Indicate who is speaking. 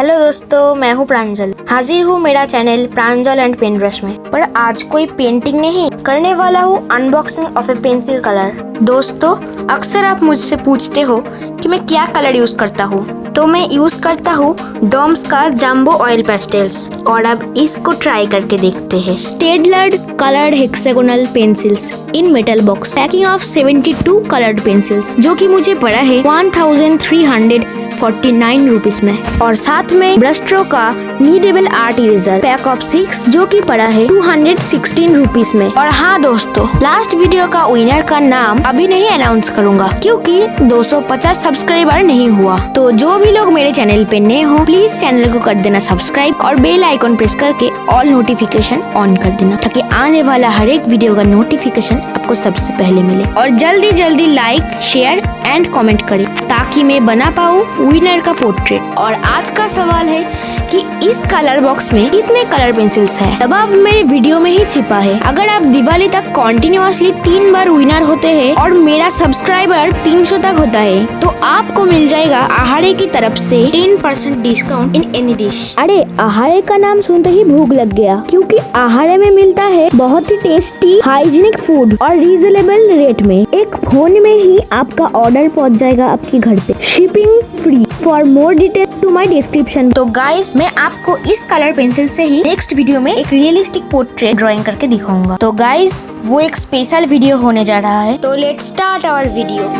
Speaker 1: Hello दोस्तों, मैं हूँ प्रांजल। हाजिर हूँ मेरा चैनल प्रांजल एंड पेंटब्रश में। पर आज कोई पेंटिंग नहीं करने वाला हूँ, unboxing of A pencil colour. दोस्तों, अक्सर आप मुझसे पूछते हो कि मैं क्या कलर यूज करता हूँ, तो मैं यूज करता हूँ डॉम्स का जंबो ऑयल पेस्टल्स। और अब इसको ट्राई करके देखते हैं। Staedtler coloured hexagonal pencils in metal box, packing of 72 coloured pencils, जो कि मुझे पड़ा है 1349 रुपीज में। और साथ में ब्रश स्ट्रोक का needable art eraser pack of 6, जो कि पड़ा है 216 रुपीज में। और हाँ दोस्तों, लास्ट वीडियो का विनर का नाम अभी नहीं अनाउंस करूंगा क्योंकि 250 सब्सक्राइबर नहीं हुआ। तो जो भी लोग मेरे चैनल पे नए हो, प्लीज चैनल को कर देना सब्सक्राइब और बेल आइकन प्रेस करके ऑल नोटिफिकेशन ऑन कर देना, ताकि आने वाला हर एक वीडियो का नोटिफिकेशन आपको सबसे पहले मिले। और जल्दी जल्दी लाइक, शेयर एंड कमेंट करें ताकि मैं बना पाऊँ विनर का पोर्ट्रेट। और आज का सवाल है कि इस कलर बॉक्स में कितने कलर पेंसिल्स है। जवाब मेरे वीडियो में ही छिपा है। अगर आप दिवाली तक कंटिन्यूअसली 3 बार विनर होते हैं और मेरा सब्सक्राइबर 300 तक होता है, तो आपको मिल जाएगा आहारे की तरफ से 10% डिस्काउंट इन एनी डिश।
Speaker 2: अरे, आहारे का नाम सुनते ही भूख लग गया, क्योंकि आहारे में मिलता है बहुत ही टेस्टी हाइजीनिक फूड और रीजनेबल रेट में। एक फोन में ही आपका ऑर्डर पहुंच जाएगा आपके घर पे, shipping free. For more detail to my description.
Speaker 1: तो गाइस, मैं आपको इस कलर पेंसिल से ही नेक्स्ट वीडियो में एक रियलिस्टिक पोर्ट्रेट ड्राइंग करके दिखाऊंगा। तो गाइस, वो एक स्पेशल वीडियो होने जा रहा है। तो लेट्स स्टार्ट आवर वीडियो।